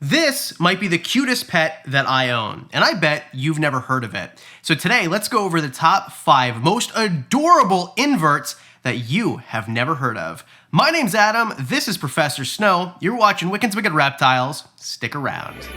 This might be the cutest pet that I own, and I bet you've never heard of it. So today, let's go over the top 5 most adorable inverts that you have never heard of. My name's Adam, this is Professor Snow, you're watching Wickens Wicked Reptiles. Stick around.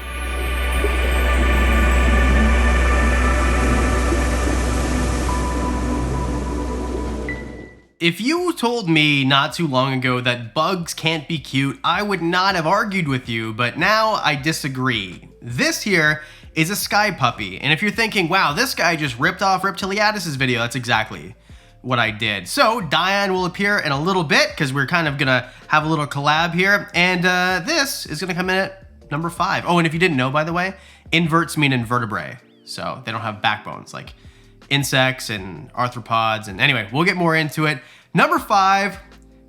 If you told me not too long ago that bugs can't be cute, I would not have argued with you, but now I disagree. This here is a sky puppy, and if you're thinking, wow, this guy just ripped off Reptiliadis' video, that's exactly what I did. So Diane will appear in a little bit, because we're kind of gonna have a little collab here, and this is gonna come in at number 5. Oh, and if you didn't know, by the way, inverts mean invertebrate, so they don't have backbones, like insects and arthropods, and anyway, we'll get more into it. Number 5,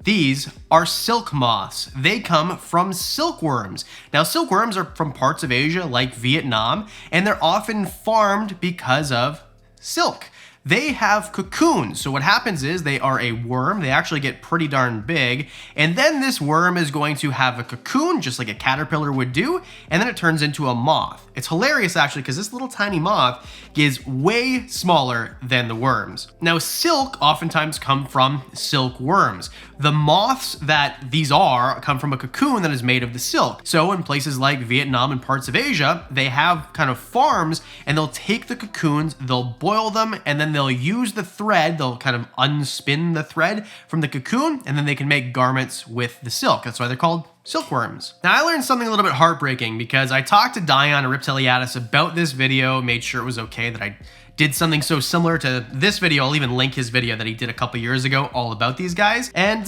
these are silk moths. They come from silkworms. Now, silkworms are from parts of Asia like Vietnam, and they're often farmed because of silk. They have cocoons. So what happens is they are a worm. They actually get pretty darn big. And then this worm is going to have a cocoon, just like a caterpillar would do. And then it turns into a moth. It's hilarious actually, because this little tiny moth is way smaller than the worms. Now, silk oftentimes come from silkworms. The moths that these are come from a cocoon that is made of the silk. So in places like Vietnam and parts of Asia, they have kind of farms, and they'll take the cocoons, they'll boil them, and then they'll use the thread, they'll kind of unspin the thread from the cocoon, and then they can make garments with the silk. That's why they're called silkworms. Now, I learned something a little bit heartbreaking because I talked to Diane at Reptiliadis about this video, made sure it was okay that I did something so similar to this video. I'll even link his video that he did a couple years ago all about these guys. And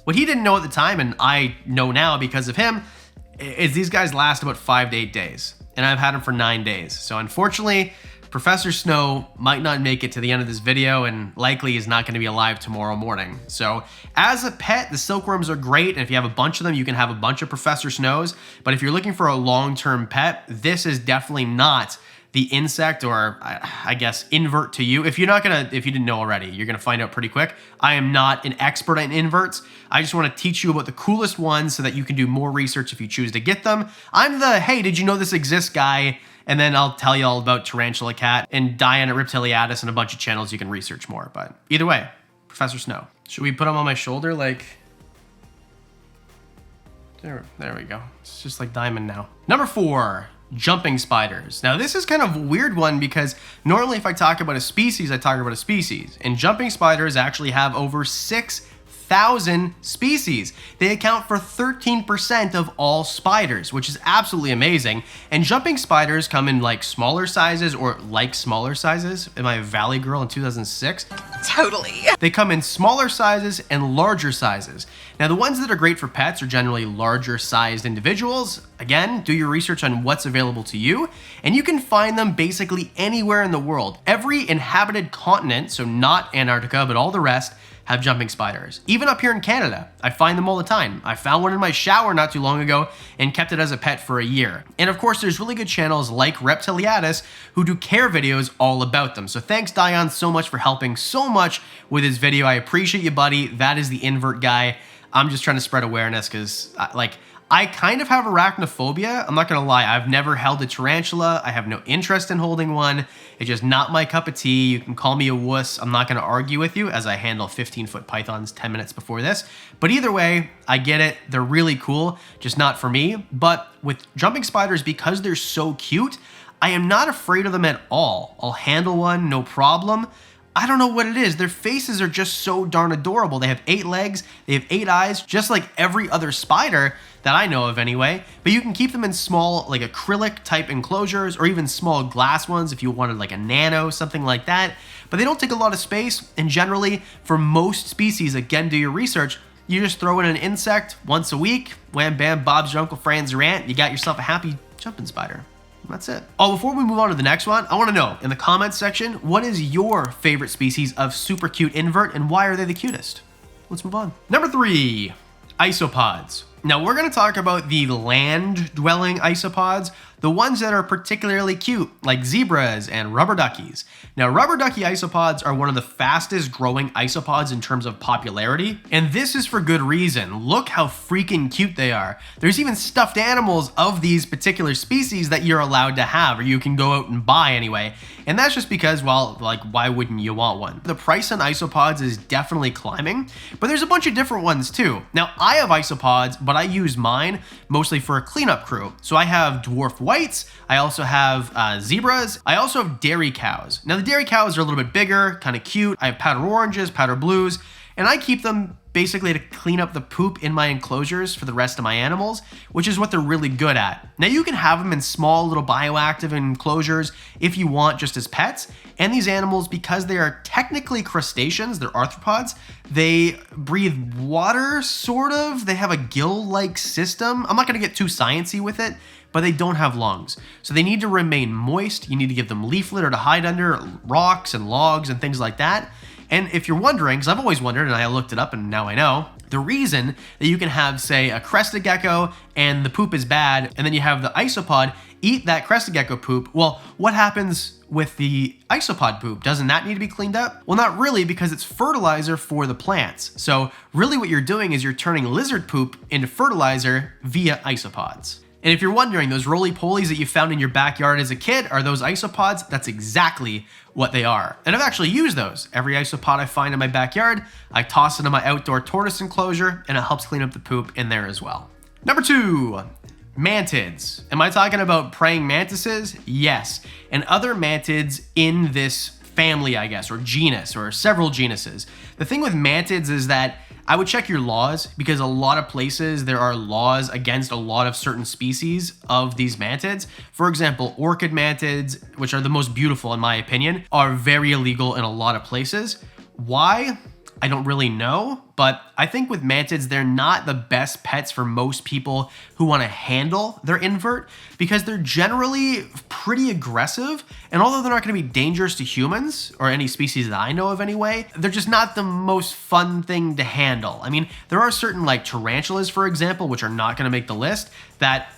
what he didn't know at the time, and I know now because of him, is these guys last about 5 to 8 days. And I've had them for 9 days. So unfortunately, Professor Snow might not make it to the end of this video and likely is not going to be alive tomorrow morning. So as a pet, the silkworms are great, and if you have a bunch of them, you can have a bunch of Professor Snows. But if you're looking for a long-term pet, this is definitely not the insect, or I guess invert to you. If you didn't know already, you're gonna find out pretty quick. I am not an expert in inverts. I just want to teach you about the coolest ones so that you can do more research if you choose to get them. I'm the, hey, did you know this exists guy? And then I'll tell you all about Tarantula Cat and Diane at Reptiliadis and a bunch of channels you can research more. But either way, Professor Snow. Should we put him on my shoulder like... There we go. It's just like Diamond now. Number 4. Jumping spiders. Now, this is kind of a weird one because normally if I talk about a species, I talk about a species. And jumping spiders actually have over 6,000 species. They account for 13% of all spiders, which is absolutely amazing. And jumping spiders come in like smaller sizes or like smaller sizes. Am I a Valley girl in 2006? Totally. They come in smaller sizes and larger sizes. Now, the ones that are great for pets are generally larger sized individuals. Again, do your research on what's available to you, and you can find them basically anywhere in the world. Every inhabited continent, so not Antarctica, but all the rest, have jumping spiders. Even up here in Canada, I find them all the time. I found one in my shower not too long ago and kept it as a pet for a year. And of course, there's really good channels like Reptiliadis who do care videos all about them. So thanks, Diane, so much for helping so much with his video. I appreciate you, buddy. That is the invert guy. I'm just trying to spread awareness because, I kind of have arachnophobia. I'm not gonna lie, I've never held a tarantula. I have no interest in holding one. It's just not my cup of tea. You can call me a wuss. I'm not gonna argue with you as I handle 15-foot pythons 10 minutes before this. But either way, I get it. They're really cool, just not for me. But with jumping spiders, because they're so cute, I am not afraid of them at all. I'll handle one, no problem. I don't know what it is. Their faces are just so darn adorable. They have 8 legs, they have 8 eyes, just like every other spider that I know of anyway. But you can keep them in small, like acrylic type enclosures, or even small glass ones if you wanted like a nano, something like that. But they don't take a lot of space, and generally, for most species, again, do your research, you just throw in an insect once a week, wham bam, Bob's your Uncle Fran's your aunt, you got yourself a happy jumping spider. That's it. Oh, before we move on to the next one, I want to know in the comments section, what is your favorite species of super cute invert and why are they the cutest? Let's move on. Number 3, isopods. Now we're going to talk about the land dwelling isopods. The the ones that are particularly cute, like zebras and rubber duckies. Now, rubber ducky isopods are one of the fastest growing isopods in terms of popularity, and this is for good reason. Look how freaking cute they are. There's even stuffed animals of these particular species that you're allowed to have, or you can go out and buy anyway. And that's just because, well, like, why wouldn't you want one? The price on isopods is definitely climbing, but there's a bunch of different ones too. Now, I have isopods, but I use mine mostly for a cleanup crew. So I have dwarf whites, I also have zebras, I also have dairy cows. Now, the dairy cows are a little bit bigger, kind of cute. I have powder oranges, powder blues, and I keep them basically to clean up the poop in my enclosures for the rest of my animals, which is what they're really good at. Now, you can have them in small little bioactive enclosures if you want, just as pets. And these animals, because they are technically crustaceans, they're arthropods, they breathe water, sort of. They have a gill-like system. I'm not gonna get too sciencey with it, but they don't have lungs. So they need to remain moist. You need to give them leaf litter to hide under, rocks and logs and things like that. And if you're wondering, because I've always wondered and I looked it up and now I know, the reason that you can have, say, a crested gecko and the poop is bad, and then you have the isopod eat that crested gecko poop, well, what happens with the isopod poop? Doesn't that need to be cleaned up? Well, not really, because it's fertilizer for the plants. So really what you're doing is you're turning lizard poop into fertilizer via isopods. And if you're wondering, those roly-polies that you found in your backyard as a kid, are those isopods? That's exactly what they are. And I've actually used those. Every isopod I find in my backyard, I toss it in my outdoor tortoise enclosure, and it helps clean up the poop in there as well. Number 2, mantids. Am I talking about praying mantises? Yes. And other mantids in this family, I guess, or genus, or several genuses. The thing with mantids is that I would check your laws, because a lot of places there are laws against a lot of certain species of these mantids. For example, orchid mantids, which are the most beautiful in my opinion, are very illegal in a lot of places. Why? I don't really know, but I think with mantids, they're not the best pets for most people who want to handle their invert, because they're generally pretty aggressive. And although they're not going to be dangerous to humans, or any species that I know of anyway, they're just not the most fun thing to handle. I mean, there are certain, like tarantulas, for example, which are not going to make the list, that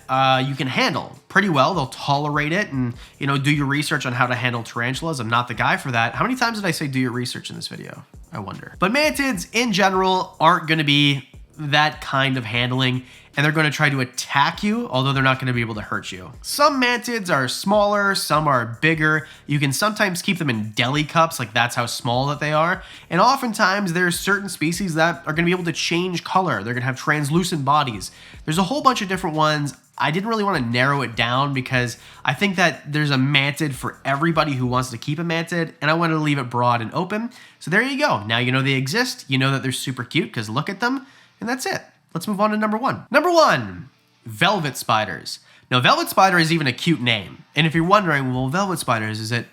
you can handle pretty well. They'll tolerate it, and, you know, do your research on how to handle tarantulas. I'm not the guy for that. How many times did I say do your research in this video? I wonder. But mantids in general aren't going to be that kind of handling, and they're going to try to attack you, although they're not going to be able to hurt you. Some mantids are smaller, some are bigger. You can sometimes keep them in deli cups, like that's how small that they are. And oftentimes there's certain species that are going to be able to change color. They're going to have translucent bodies. There's a whole bunch of different ones. I didn't really want to narrow it down because I think that there's a mantid for everybody who wants to keep a mantid, and I wanted to leave it broad and open. So there you go. Now you know they exist. You know that they're super cute because look at them, and that's it. Let's move on to number 1. Number 1, velvet spiders. Now, velvet spider is even a cute name. And if you're wondering, well, velvet spiders, is it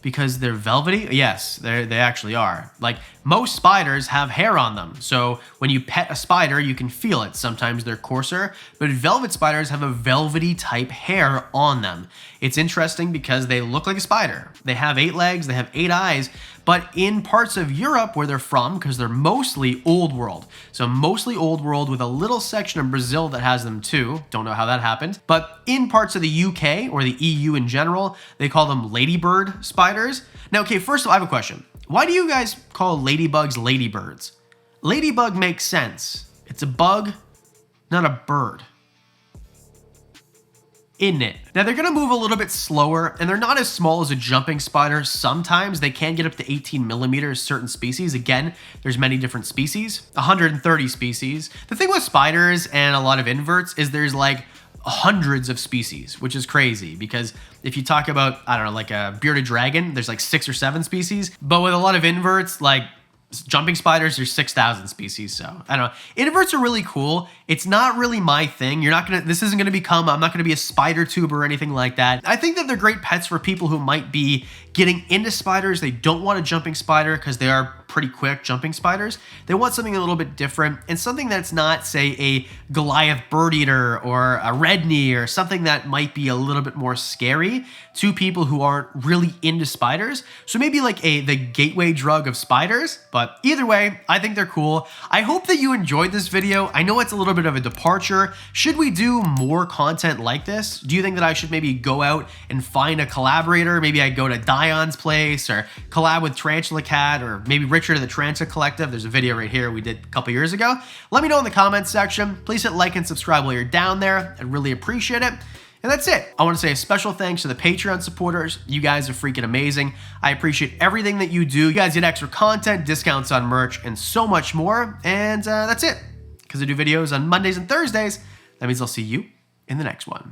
because they're velvety? Yes, they actually are. Like, most spiders have hair on them. So when you pet a spider, you can feel it. Sometimes they're coarser, but velvet spiders have a velvety type hair on them. It's interesting because they look like a spider. They have 8 legs, they have 8 eyes, but in parts of Europe where they're from, because they're mostly old world. So mostly old world with a little section of Brazil that has them too. Don't know how that happened. But in parts of the UK or the EU in general, they call them ladybird spiders. Now, okay, first of all, I have a question. Why do you guys call ladybugs ladybirds? Ladybug makes sense. It's a bug, not a bird. Isn't it? Now they're gonna move a little bit slower, and they're not as small as a jumping spider. Sometimes they can get up to 18 millimeters, certain species. Again, there's many different species, 130 species. The thing with spiders and a lot of inverts is there's like hundreds of species, which is crazy because if you talk about, I don't know, like a bearded dragon, there's like 6 or 7 species, but with a lot of inverts, like jumping spiders, there's 6,000 species. So I don't know. Inverts are really cool. It's not really my thing. This isn't gonna become, I'm not gonna be a spider tuber or anything like that. I think that they're great pets for people who might be getting into spiders. They don't want a jumping spider because they are pretty quick jumping spiders. They want something a little bit different and something that's not, say, a Goliath bird eater or a red knee or something that might be a little bit more scary to people who aren't really into spiders. So maybe like the gateway drug of spiders, but either way, I think they're cool. I hope that you enjoyed this video. I know it's a little bit of a departure. Should we do more content like this? Do you think that I should maybe go out and find a collaborator? Maybe I go to Dion's place or collab with Tarantula Cat or maybe Richard of the Tarantula Collective. There's a video right here we did a couple years ago. Let me know in the comments section. Please hit like and subscribe while you're down there. I'd really appreciate it. And that's it. I want to say a special thanks to the Patreon supporters. You guys are freaking amazing. I appreciate everything that you do. You guys get extra content, discounts on merch, and so much more. And that's it. Because I do videos on Mondays and Thursdays, that means I'll see you in the next one.